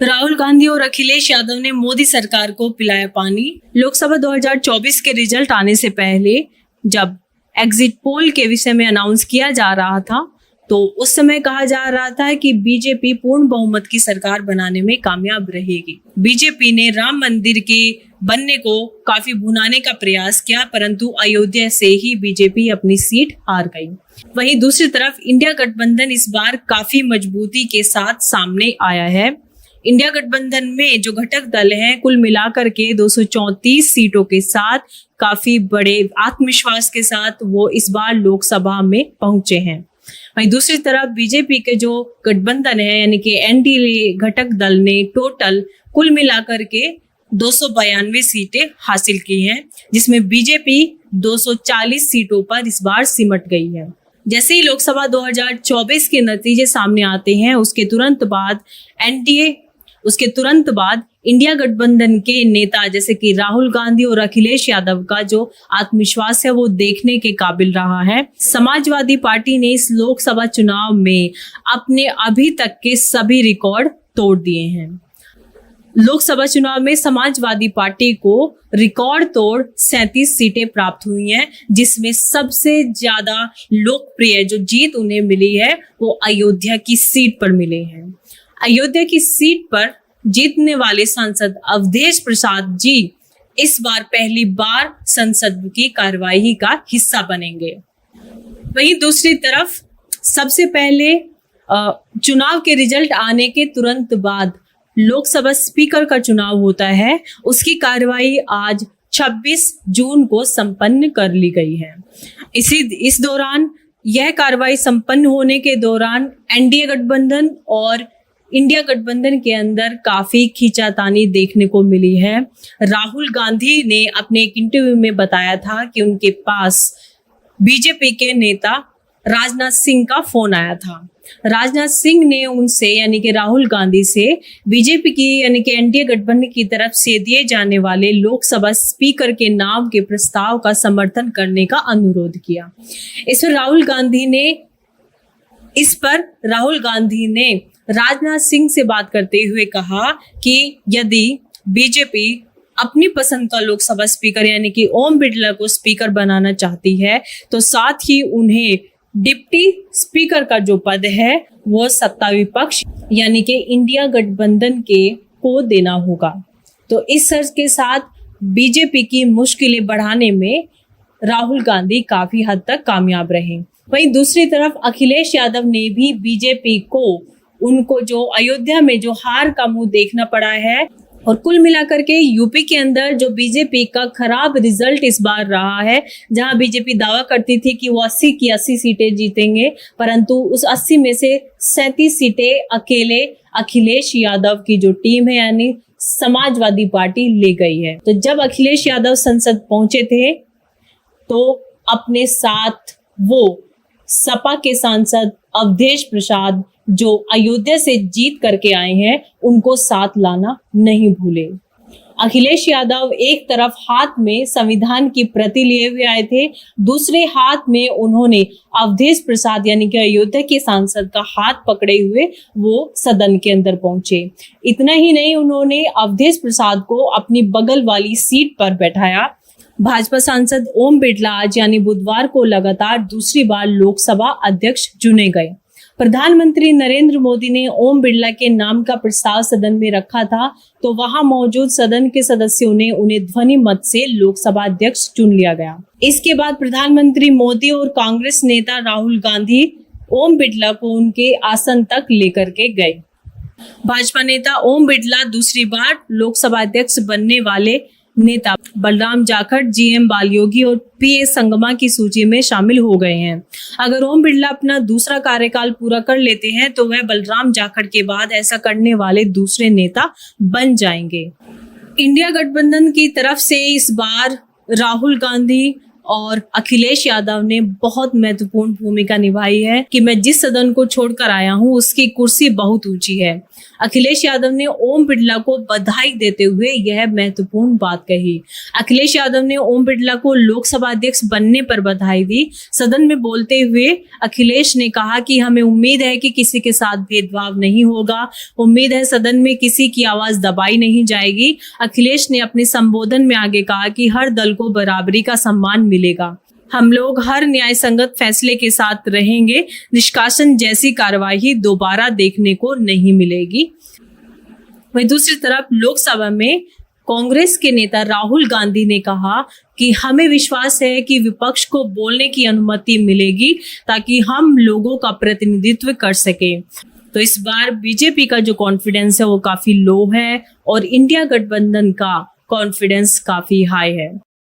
राहुल गांधी और अखिलेश यादव ने मोदी सरकार को पिलाया पानी। लोकसभा 2024 के रिजल्ट आने से पहले जब एग्जिट पोल के विषय में अनाउंस किया जा रहा था तो उस समय कहा जा रहा था कि बीजेपी पूर्ण बहुमत की सरकार बनाने में कामयाब रहेगी। बीजेपी ने राम मंदिर के बनने को काफी भुनाने का प्रयास किया, परंतु अयोध्या से ही बीजेपी अपनी सीट हार गई। वहीं दूसरी तरफ इंडिया गठबंधन इस बार काफी मजबूती के साथ सामने आया है। इंडिया गठबंधन में जो घटक दल हैं कुल मिलाकर के 234 सीटों के साथ काफी बड़े आत्मविश्वास के साथ वो इस बार लोकसभा में पहुंचे हैं। वहीं दूसरी तरफ बीजेपी के जो गठबंधन है यानी कि एनडीए घटक दल ने टोटल कुल मिलाकर के 292 सीटें हासिल की हैं, जिसमें बीजेपी 240 सीटों पर इस बार सिमट गई है। जैसे ही लोकसभा 2024 के नतीजे सामने आते हैं उसके तुरंत बाद इंडिया गठबंधन के नेता जैसे कि राहुल गांधी और अखिलेश यादव का जो आत्मविश्वास है वो देखने के काबिल रहा है। समाजवादी पार्टी ने इस लोकसभा चुनाव में अपने अभी तक के सभी रिकॉर्ड तोड़ दिए हैं। लोकसभा चुनाव में समाजवादी पार्टी को रिकॉर्ड तोड़ 37 सीटें प्राप्त हुई हैं, जिसमें सबसे ज्यादा लोकप्रिय जो जीत उन्हें मिली है वो अयोध्या की सीट पर मिले हैं। अयोध्या की सीट पर जीतने वाले सांसद अवधेश प्रसाद जी इस बार पहली बार संसद की कार्यवाही का हिस्सा बनेंगे। वहीं दूसरी तरफ सबसे पहले चुनाव के रिजल्ट आने के तुरंत बाद लोकसभा स्पीकर का चुनाव होता है, उसकी कार्यवाही आज 26 जून को संपन्न कर ली गई है। इस दौरान यह कार्यवाही संपन्न होने के दौरान एनडीए गठबंधन और इंडिया गठबंधन के अंदर काफी खींचातानी देखने को मिली है। राहुल गांधी ने अपने एक इंटरव्यू में बताया था कि उनके पास बीजेपी के नेता राजनाथ सिंह का फोन आया था। राजनाथ सिंह ने उनसे यानी कि राहुल गांधी से बीजेपी की यानी कि एनडीए गठबंधन की तरफ से दिए जाने वाले लोकसभा स्पीकर के नाम के प्रस्ताव का समर्थन करने का अनुरोध किया। इस पर राहुल गांधी ने राजनाथ सिंह से बात करते हुए कहा कि यदि बीजेपी अपनी पसंद का लोकसभा स्पीकर यानी कि ओम बिरला को स्पीकर बनाना चाहती है तो साथ ही उन्हें डिप्टी स्पीकर का जो पद है वो सत्ता विपक्ष यानी कि इंडिया गठबंधन को देना होगा। तो इस शर्त के साथ बीजेपी की मुश्किलें बढ़ाने में राहुल गांधी काफी हद तक कामयाब रहे। वहीं दूसरी तरफ अखिलेश यादव ने भी बीजेपी को उनको जो अयोध्या में जो हार का मुंह देखना पड़ा है और कुल मिलाकर के यूपी के अंदर जो बीजेपी का खराब रिजल्ट इस बार रहा है, जहां बीजेपी दावा करती थी कि वो 80 की 80 सीटें जीतेंगे, परंतु उस 80 में से 37 सीटें अकेले अखिलेश यादव की जो टीम है यानी समाजवादी पार्टी ले गई है। तो जब अखिलेश यादव संसद पहुंचे थे तो अपने साथ वो सपा के सांसद अवधेश प्रसाद जो अयोध्या से जीत करके आए हैं उनको साथ लाना नहीं भूले। अखिलेश यादव एक तरफ हाथ में संविधान की प्रति लिए हुए आए थे, दूसरे हाथ में उन्होंने अवधेश प्रसाद यानी कि अयोध्या के सांसद का हाथ पकड़े हुए वो सदन के अंदर पहुंचे। इतना ही नहीं, उन्होंने अवधेश प्रसाद को अपनी बगल वाली सीट पर बैठाया। भाजपा सांसद ओम बिरला आज यानी बुधवार को लगातार दूसरी बार लोकसभा अध्यक्ष चुने गए। प्रधानमंत्री नरेंद्र मोदी ने ओम बिरला के नाम का प्रस्ताव सदन में रखा था तो वहां मौजूद सदन के सदस्यों ने उन्हें ध्वनि मत से लोकसभा अध्यक्ष चुन लिया गया। इसके बाद प्रधानमंत्री मोदी और कांग्रेस नेता राहुल गांधी ओम बिरला को उनके आसन तक लेकर के गए। भाजपा नेता ओम बिरला दूसरी बार लोकसभा अध्यक्ष बनने वाले नेता बलराम जाखड़, जीएम बालयोगी और पीए संगमा की सूची में शामिल हो गए हैं। अगर ओम बिरला अपना दूसरा कार्यकाल पूरा कर लेते हैं तो वह बलराम जाखड़ के बाद ऐसा करने वाले दूसरे नेता बन जाएंगे। इंडिया गठबंधन की तरफ से इस बार राहुल गांधी और अखिलेश यादव ने बहुत महत्वपूर्ण भूमिका निभाई है कि मैं जिस सदन को छोड़कर आया हूं उसकी कुर्सी बहुत ऊंची है। अखिलेश यादव ने ओम बिरला को बधाई देते हुए यह महत्वपूर्ण बात कही। अखिलेश यादव ने ओम बिरला को लोकसभा अध्यक्ष बनने पर बधाई दी। सदन में बोलते हुए अखिलेश ने कहा कि हमें उम्मीद है कि किसी के साथ भेदभाव नहीं होगा, उम्मीद है सदन में किसी की आवाज दबाई नहीं जाएगी। अखिलेश ने अपने संबोधन में आगे कहा कि हर दल को बराबरी का सम्मान मिलेगा, हम लोग हर न्याय संगत फैसले के साथ रहेंगे, निष्कासन जैसी कार्रवाई दोबारा देखने को नहीं मिलेगी। वहीं दूसरी तरफ लोकसभा में कांग्रेस के नेता राहुल गांधी ने कहा कि हमें विश्वास है कि विपक्ष को बोलने की अनुमति मिलेगी ताकि हम लोगों का प्रतिनिधित्व कर सके। तो इस बार बीजेपी का जो कॉन्फिडेंस है वो काफी लो है और इंडिया गठबंधन का कॉन्फिडेंस काफी हाई है।